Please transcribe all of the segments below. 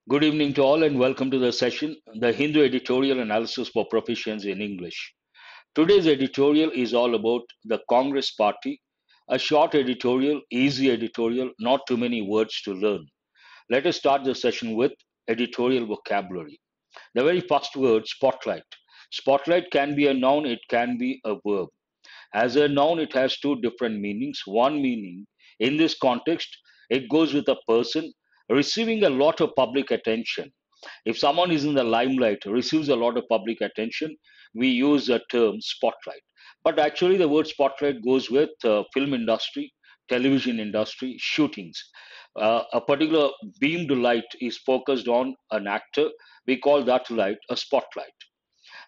Good evening to all and welcome to the session, the Hindu editorial analysis for proficiency in English. Today's editorial is all about the Congress Party, a short editorial, easy editorial, not too many words to learn. Let us start the session with editorial vocabulary. The very first word, spotlight. Spotlight can be a noun, it can be a verb. As a noun, it has two different meanings. One meaning, in this context, it goes with a person receiving a lot of public attention. If someone is in the limelight, receives a lot of public attention, we use the term spotlight. But actually, the word spotlight goes with film industry, television industry, shootings. A particular beamed light is focused on an actor. We call that light a spotlight.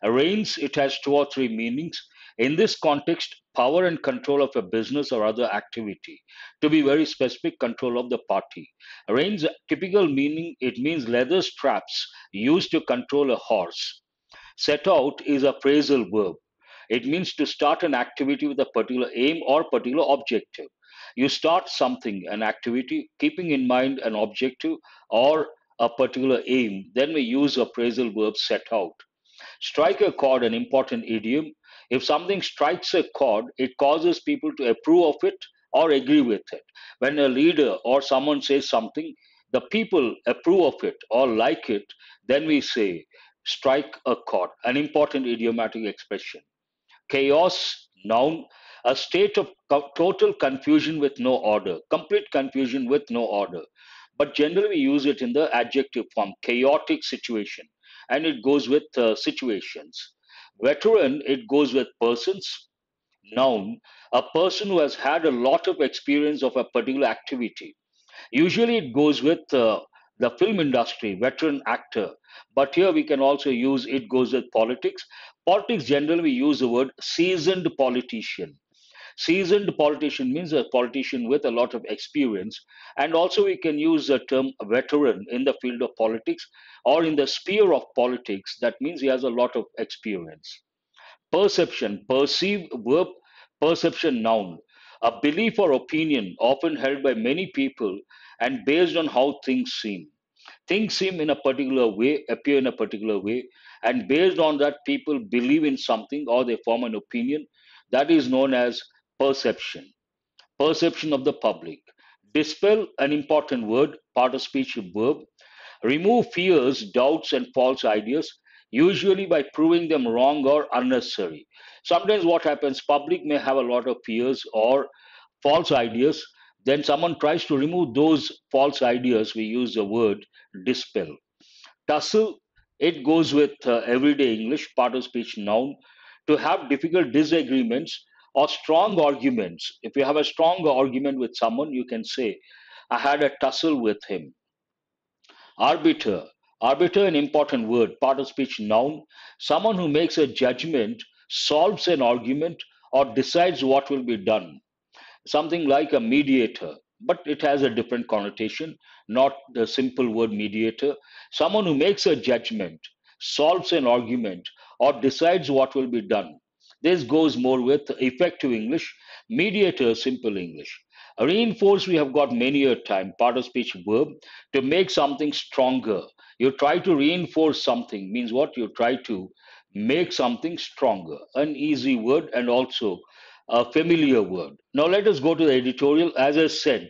Reigns, it has two or three meanings. In this context, power and control of a business or other activity. To be very specific, control of the party. Reigns, typical meaning, it means leather straps used to control a horse. Set out is a phrasal verb. It means to start an activity with a particular aim or particular objective. You start something, an activity, keeping in mind an objective or a particular aim. Then we use a phrasal verb set out. Strike a chord, an important idiom. If something strikes a chord, it causes people to approve of it or agree with it. When a leader or someone says something, the people approve of it or like it, then we say strike a chord, an important idiomatic expression. Chaos, noun, a state of total confusion with no order, complete confusion with no order. But generally, we use it in the adjective form, chaotic situation, and it goes with situations. Veteran, it goes with persons. Noun, a person who has had a lot of experience of a particular activity. Usually, it goes with the film industry, veteran actor. But here we can also use it goes with politics. Politics, generally, we use the word seasoned politician. Seasoned politician means a politician with a lot of experience. And also, we can use the term veteran in the field of politics or in the sphere of politics. That means he has a lot of experience. Perception, perceive verb, perception noun. A belief or opinion often held by many people and based on how things seem. Things seem in a particular way, appear in a particular way, and based on that, people believe in something or they form an opinion. That is known as perception. Perception of the public. Dispel, an important word, part of speech verb. Remove fears, doubts, and false ideas, usually by proving them wrong or unnecessary. Sometimes what happens, public may have a lot of fears or false ideas. Then someone tries to remove those false ideas. We use the word dispel. Tussle, it goes with everyday English, part of speech noun. To have difficult disagreements or strong arguments. If you have a strong argument with someone, you can say, I had a tussle with him. Arbiter. Arbiter, an important word, part of speech noun. Someone who makes a judgment, solves an argument, or decides what will be done. Something like a mediator, but it has a different connotation, not the simple word mediator. Someone who makes a judgment, solves an argument, or decides what will be done. This goes more with effective English, mediator, simple English. Reinforce, we have got many a time, part of speech verb, to make something stronger. You try to reinforce something, means what? You try to make something stronger. An easy word and also a familiar word. Now let us go to the editorial. As I said,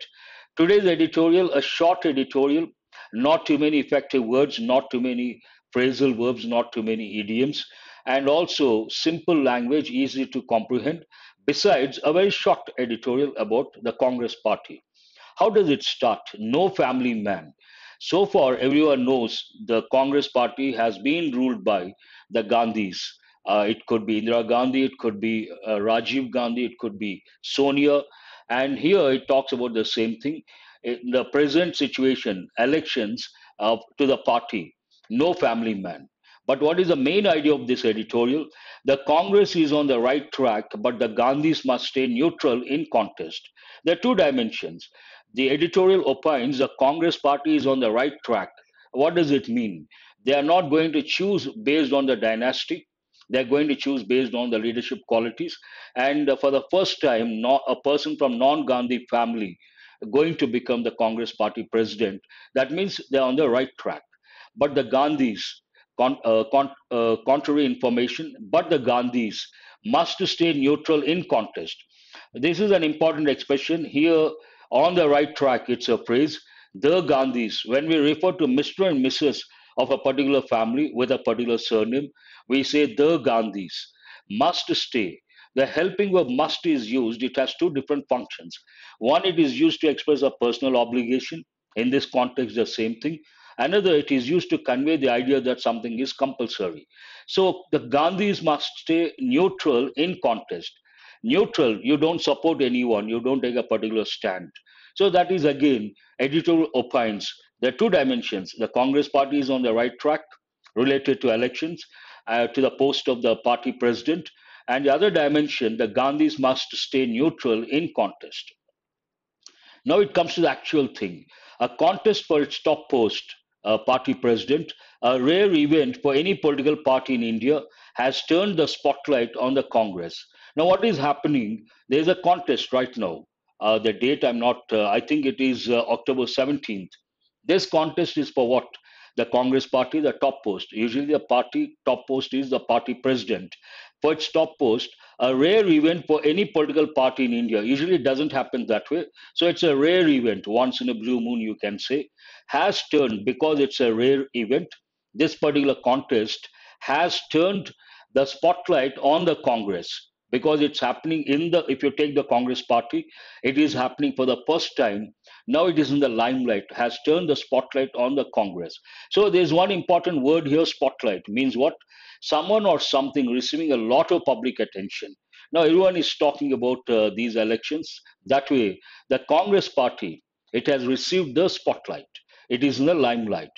today's editorial, a short editorial, not too many effective words, not too many phrasal verbs, not too many idioms, and also simple language, easy to comprehend. Besides, a very short editorial about the Congress Party. How does it start? No family man. So far, everyone knows the Congress Party has been ruled by the Gandhis. It could be Indira Gandhi, it could be Rajiv Gandhi, it could be Sonia. And here it talks about the same thing. In the present situation, elections to the party, no family man. But what is the main idea of this editorial? The Congress is on the right track, but the Gandhis must stay neutral in contest. There are two dimensions. The editorial opines the Congress party is on the right track. What does it mean? They are not going to choose based on the dynasty. They're going to choose based on the leadership qualities. And for the first time, a person from non-Gandhi family going to become the Congress party president. That means they're on the right track. but the Gandhis, contrary information, but the Gandhis must stay neutral in contest. This is an important expression here on the right track. It's a phrase, the Gandhis. When we refer to Mr. and Mrs. of a particular family with a particular surname, we say the Gandhis must stay. The helping verb must is used. It has two different functions. One, it is used to express a personal obligation. In this context, the same thing. Another, it is used to convey the idea that something is compulsory. So the Gandhis must stay neutral in contest. Neutral, you don't support anyone, you don't take a particular stand. So that is again, editorial opines. There are two dimensions. The Congress party is on the right track related to elections, to the post of the party president. And the other dimension, the Gandhis must stay neutral in contest. Now it comes to the actual thing. A contest for its top post, party president, a rare event for any political party in India, has turned the spotlight on the Congress. Now, what is happening? There's a contest right now. The date I'm not, I think it is October 17th. This contest is for what? The Congress party, the top post. Usually, the party top post is the party president. For its top post, a rare event for any political party in India. Usually, it doesn't happen that way, so it's a rare event, once in a blue moon, you can say, has turned, because it's a rare event, this particular contest has turned the spotlight on the Congress because it's happening in the, if you take the Congress party, it is happening for the first time. Now it is in the limelight, has turned the spotlight on the Congress. So there's one important word here, spotlight means what? Someone or something receiving a lot of public attention. Now everyone is talking about these elections. That way, the Congress party, it has received the spotlight. It is in the limelight.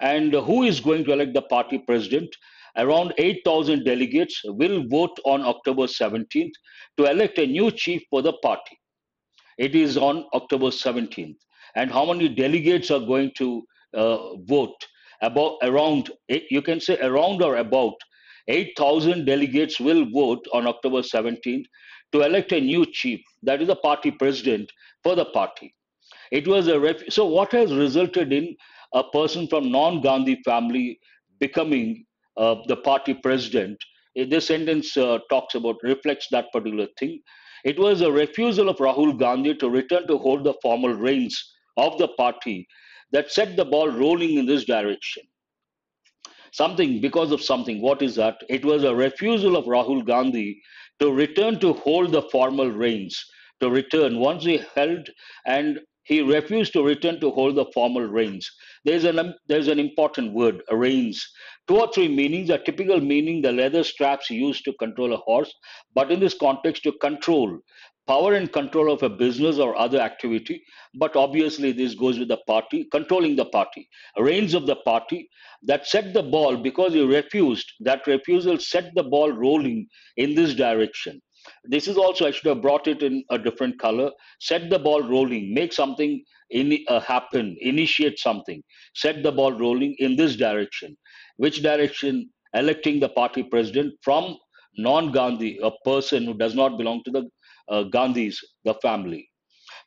And who is going to elect the party president? Around 8,000 delegates will vote on October 17th to elect a new chief for the party. It is on October 17th. And how many delegates are going to vote? About around, you can say around or about 8,000 delegates will vote on October 17th to elect a new chief, that is the party president for the party. It was a so what has resulted in a person from non-Gandhi family becoming the party president? This sentence talks about, reflects that particular thing. It was a refusal of Rahul Gandhi to return to hold the formal reins of the party that set the ball rolling in this direction. Something, because of something. What is that? It was a refusal of Rahul Gandhi to return to hold the formal reins. To return, once he held, and he refused to return to hold the formal reins. There's an important word, reins. Two or three meanings. A typical meaning, the leather straps used to control a horse, but in this context, to control, power and control of a business or other activity. But obviously, this goes with the party, controlling the party, reins of the party, that set the ball, because he refused. That refusal set the ball rolling in this direction. This is also, I should have brought it in a different color. Set the ball rolling, make something happen, initiate something, set the ball rolling in this direction. Which direction? Electing the party president from non-Gandhi, a person who does not belong to the Gandhis, the family.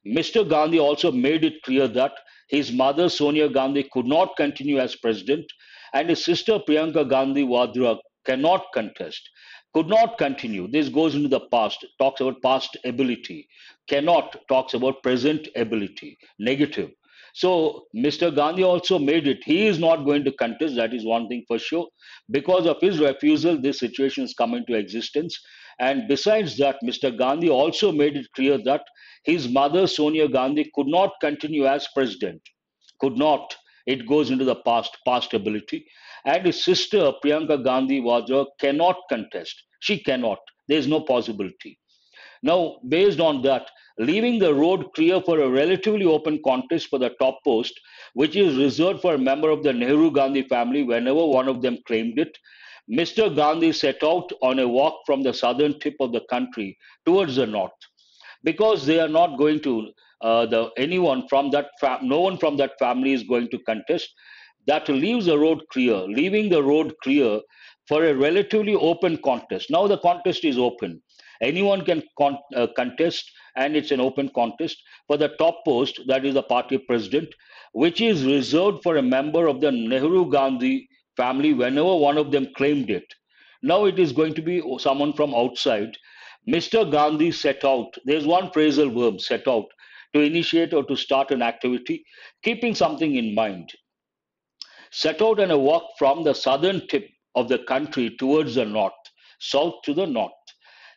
Mr. Gandhi also made it clear that his mother Sonia Gandhi could not continue as president, and his sister Priyanka Gandhi Vadra cannot contest, could not continue. This goes into the past, talks about past ability. Cannot talks about present ability, negative. So Mr. Gandhi also made it. He is not going to contest, that is one thing for sure. Because of his refusal, this situation has come into existence. And besides that, Mr. Gandhi also made it clear that his mother, Sonia Gandhi, could not continue as president. Could not. It goes into the past, past ability. And his sister, Priyanka Gandhi Vadra, cannot contest. She cannot. There is no possibility. Now, based on that, leaving the road clear for a relatively open contest for the top post, which is reserved for a member of the Nehru Gandhi family whenever one of them claimed it, Mr. Gandhi set out on a walk from the southern tip of the country towards the north, because they are not going to the anyone from that no one from that family is going to contest. That leaves the road clear, leaving the road clear for a relatively open contest. Now the contest is open, Anyone can contest, and it's an open contest for the top post, that is the party president, which is reserved for a member of the Nehru Gandhi family whenever one of them claimed it. Now it is going to be someone from outside. Mr. Gandhi set out, there's one phrasal verb, set out, to initiate or to start an activity, keeping something in mind. Set out on a walk from the southern tip of the country towards the north, south to the north.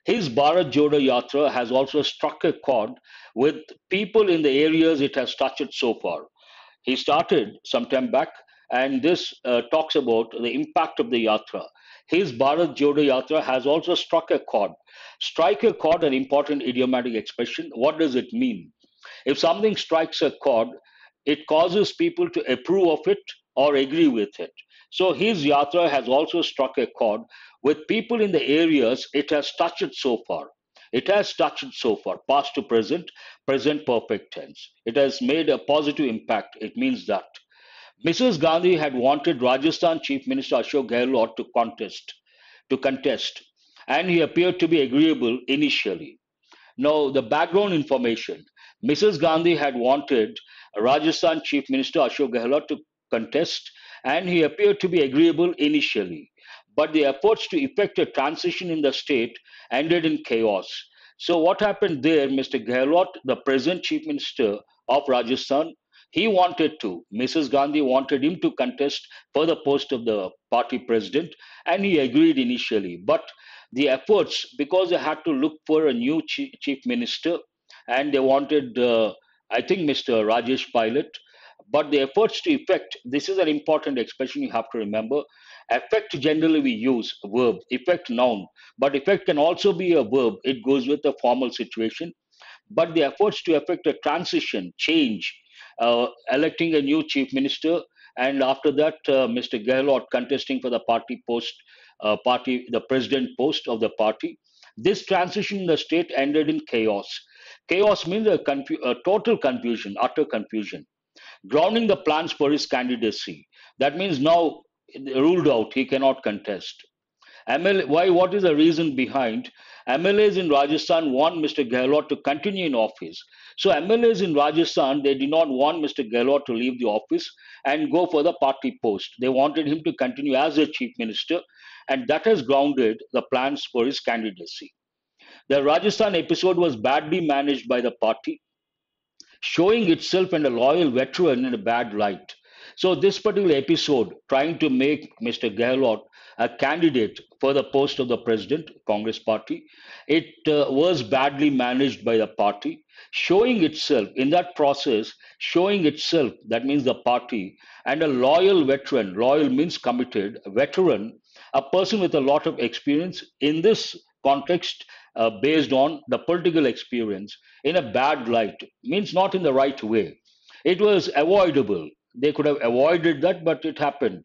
His Bharat Jodo Yatra has also struck a chord with people in the areas it has touched so far. He started some time back, and this talks about the impact of the yatra. His Bharat Jodo Yatra has also struck a chord. Strike a chord, an important idiomatic expression. What does it mean? If something strikes a chord, it causes people to approve of it or agree with it. So his yatra has also struck a chord with people in the areas it has touched so far. It has touched so far, past to present, present perfect tense. It has made a positive impact. It means that Mrs. Gandhi had wanted Rajasthan Chief Minister Ashok Gehlot to contest, and he appeared to be agreeable initially. Now, the background information. Mrs. Gandhi had wanted Rajasthan Chief Minister Ashok Gehlot to contest, and he appeared to be agreeable initially. But the efforts to effect a transition in the state ended in chaos. So, what happened there? Mr. Gehlot, the present Chief Minister of Rajasthan, he wanted to. Mrs. Gandhi wanted him to contest for the post of the party president, and he agreed initially. But the efforts, because they had to look for a new chief minister, and they wanted, I think, Mr. Rajesh Pilot. But the efforts to effect, this is an important expression you have to remember. Effect, generally we use verb, effect noun, but effect can also be a verb. It goes with a formal situation. But the efforts to effect a transition, change, electing a new chief minister, and after that, Mr. Gehlot contesting for the the president post of the party. This transition in the state ended in chaos. Chaos means a total confusion, utter confusion. Grounding the plans for his candidacy. That means now ruled out, he cannot contest. ML, why? What is the reason behind? MLAs in Rajasthan want Mr. Gehlot to continue in office. So MLAs in Rajasthan, they did not want Mr. Gehlot to leave the office and go for the party post. They wanted him to continue as a chief minister, and that has grounded the plans for his candidacy. The Rajasthan episode was badly managed by the party, showing itself and a loyal veteran in a bad light. So, this particular episode, trying to make Mr. Gehlot a candidate for the post of the president, Congress party, it was badly managed by the party, showing itself in that process, showing itself, that means the party, and a loyal veteran, loyal means committed, veteran, a person with a lot of experience in this context, based on the political experience in a bad light, means not in the right way. It was avoidable. They could have avoided that, but it happened.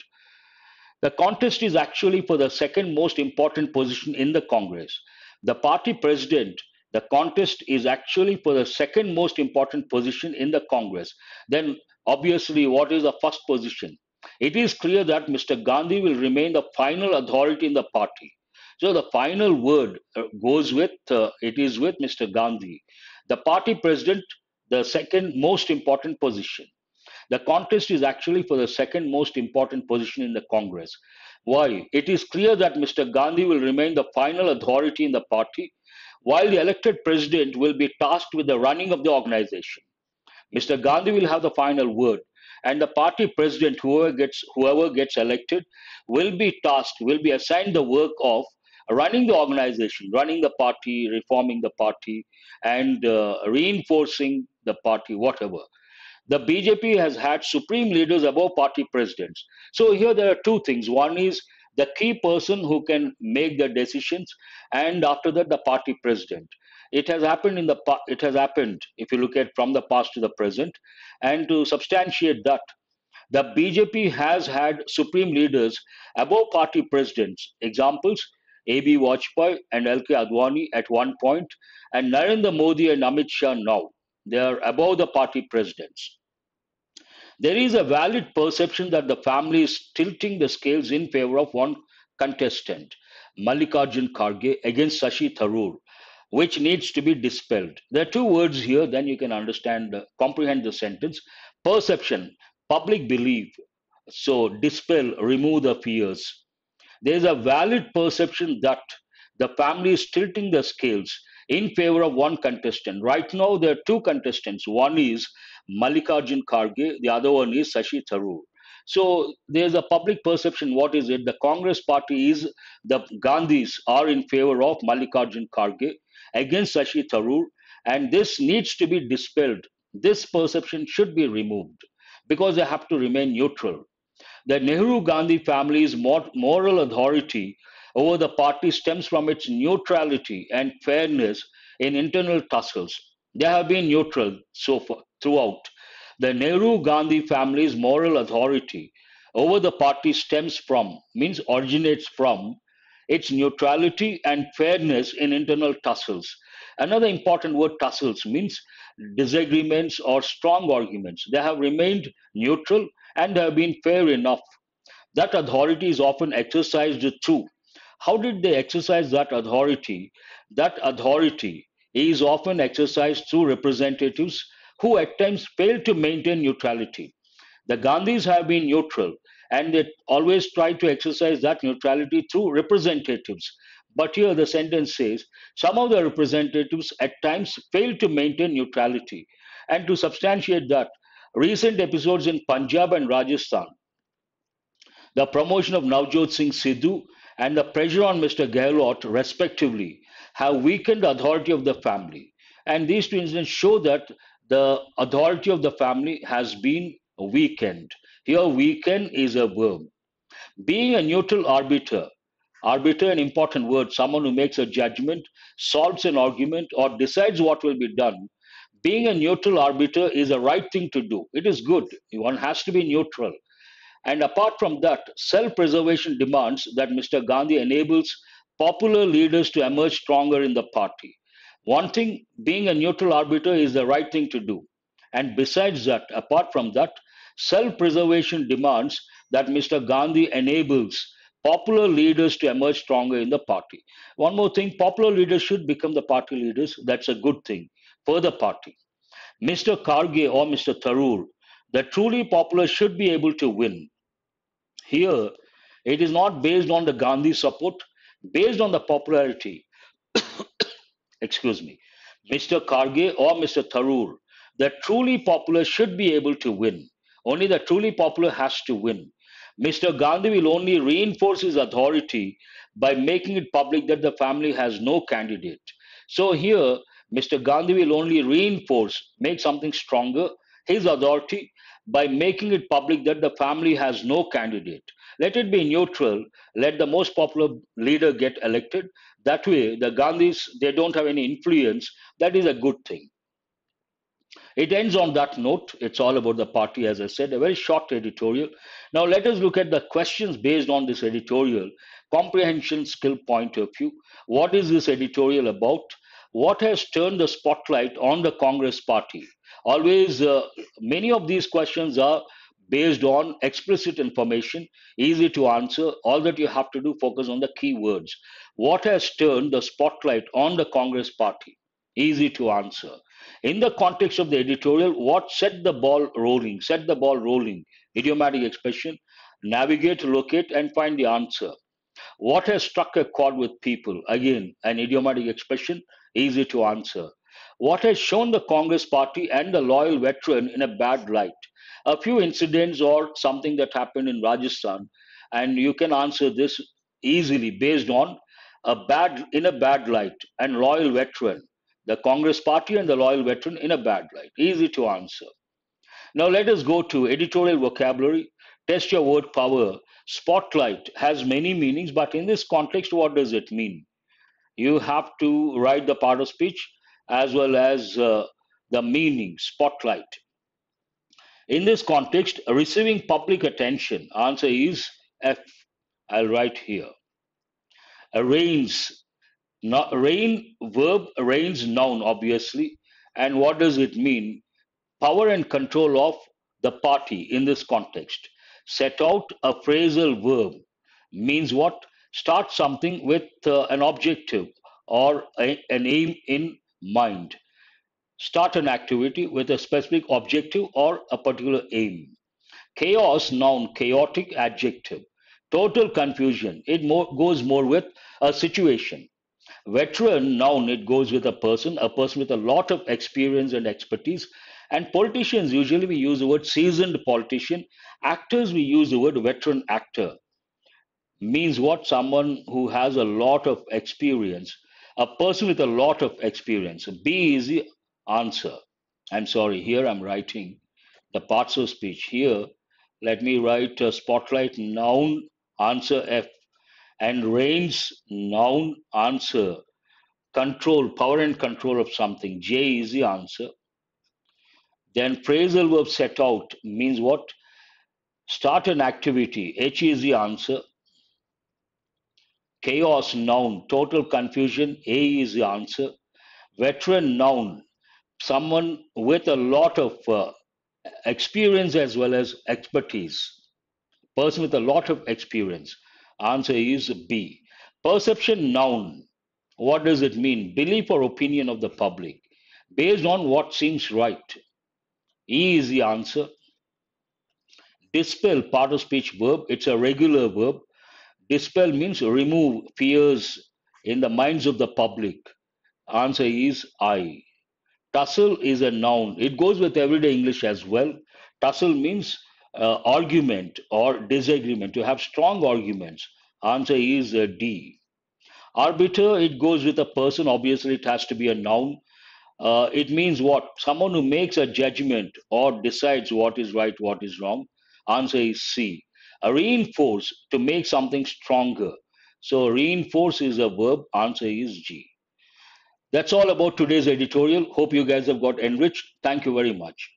The contest is actually for the second most important position in the Congress. The party president, the contest is actually for the second most important position in the Congress. Then, obviously, what is the first position? It is clear that Mr. Gandhi will remain the final authority in the party. So the final word it is with Mr. Gandhi. The party president, the second most important position. The contest is actually for the second most important position in the Congress. Why? It is clear that Mr. Gandhi will remain the final authority in the party, while the elected president will be tasked with the running of the organization. Mr. Gandhi will have the final word, and the party president, whoever gets elected, will be assigned the work of running the organization, running the party, reforming the party, and reinforcing the party, whatever. The BJP has had supreme leaders above party presidents. So here there are two things. One is the key person who can make the decisions, and after that the party president. It has happened if you look at from the past to the present, and to substantiate that, the BJP has had supreme leaders above party presidents. Examples: AB Vajpayee and LK Advani at one point, and Narendra Modi and Amit Shah now. They are above the party presidents. There is a valid perception that the family is tilting the scales in favor of one contestant, Mallikarjun Kharge, against Shashi Tharoor. which needs to be dispelled. There are two words here, then you can understand, comprehend the sentence. Perception, public belief. So, dispel, remove the fears. There is a valid perception that the family is tilting the scales in favor of one contestant. Right now, there are two contestants. One is Mallikarjun Kharge, the other one is Shashi Tharoor. So there's a public perception. What is it? The Congress party is, the Gandhis are in favor of Mallikarjun Kharge against Shashi Tharoor, and this needs to be dispelled. This perception should be removed because they have to remain neutral. The Nehru Gandhi family's moral authority over the party stems from its neutrality and fairness in internal tussles. They have been neutral so far throughout. The Nehru Gandhi family's moral authority over the party stems from, means originates from, its neutrality and fairness in internal tussles. Another important word, tussles, means disagreements or strong arguments. They have remained neutral and have been fair enough. That authority is often exercised through. How did they exercise that authority? That authority is often exercised through representatives who at times fail to maintain neutrality. The Gandhis have been neutral and they always try to exercise that neutrality through representatives. But here the sentence says some of the representatives at times fail to maintain neutrality. And to substantiate that, recent episodes in Punjab and Rajasthan, the promotion of Navjot Singh Sidhu and the pressure on Mr. Gehlot, respectively, have weakened the authority of the family. And these two incidents show that the authority of the family has been weakened. Here, weaken is a verb. Being a neutral arbiter, arbiter, an important word, someone who makes a judgment, solves an argument, or decides what will be done. Being a neutral arbiter is a right thing to do. It is good. One has to be neutral. And apart from that, self preservation demands that Mr. Gandhi enables popular leaders to emerge stronger in the party. One thing, being a neutral arbiter is the right thing to do. And besides that, apart from that, self preservation demands that Mr. Gandhi enables popular leaders to emerge stronger in the party. One more thing, popular leaders should become the party leaders. That's a good thing for the party. Mr. Karge or Mr. Tharoor, the truly popular should be able to win. Here, it is not based on the Gandhi support, based on the popularity, excuse me, Mr. Karge or Mr. Tharoor, the truly popular should be able to win. Only the truly popular has to win. Mr. Gandhi will only reinforce his authority by making it public that the family has no candidate. So here, Mr. Gandhi will only reinforce, make something stronger, his authority by making it public that the family has no candidate. Let it be neutral, let the most popular leader get elected. That way, the Gandhis, they don't have any influence. That is a good thing. It ends on that note. It's all about the party, as I said, a very short editorial. Now, let us look at the questions based on this editorial, comprehension skill point of view. What is this editorial about? What has turned the spotlight on the Congress party? Always, many of these questions are based on explicit information, easy to answer. All that you have to do, focus on the key words. What has turned the spotlight on the Congress party? Easy to answer. In the context of the editorial, what set the ball rolling? Set the ball rolling. Idiomatic expression. Navigate, locate, and find the answer. What has struck a chord with people? Again, an idiomatic expression, easy to answer. What has shown the Congress party and the loyal veteran in a bad light? A few incidents or something that happened in Rajasthan, and you can answer this easily based on a bad light and loyal veteran. The Congress party and the loyal veteran in a bad light. Easy to answer. Now let us go to editorial vocabulary. Test your word power. Spotlight has many meanings, but in this context, what does it mean? You have to write the part of speech as well as the meaning, spotlight. In this context, receiving public attention, answer is F. I'll write here. Reigns, not, reign, verb, reigns, noun, obviously. And what does it mean? Power and control of the party in this context. Set out a phrasal verb means what? Start something with an objective or an aim in mind. Start an activity with a specific objective or a particular aim. Chaos, noun, chaotic, adjective. Total confusion, it goes more with a situation. Veteran, noun, it goes with a person with a lot of experience and expertise. And politicians, usually we use the word seasoned politician. Actors, we use the word veteran actor. Means what? Someone who has a lot of experience, a person with a lot of experience. B is the answer. I'm sorry, here I'm writing the parts of speech. Here, let me write spotlight, noun, answer F, and reigns, noun, answer, control, power and control of something. J is the answer. Then phrasal verb set out means what? Start an activity. H is the answer. Chaos, noun, total confusion. A is the answer. Veteran, noun, someone with a lot of experience as well as expertise. Person with a lot of experience. Answer is B. Perception, noun. What does it mean? Belief or opinion of the public based on what seems right. E is the answer. Dispel, part of speech verb. It's a regular verb. Dispel means remove fears in the minds of the public. Answer is I. Tussle is a noun. It goes with everyday English as well. Tussle means argument or disagreement, to have strong arguments. Answer is D. Arbiter, it goes with a person. Obviously, it has to be a noun. It means what? Someone who makes a judgment or decides what is right, what is wrong. Answer is C. Reinforce, to make something stronger. So reinforce is a verb. Answer is G. That's all about today's editorial. Hope you guys have got enriched. Thank you very much.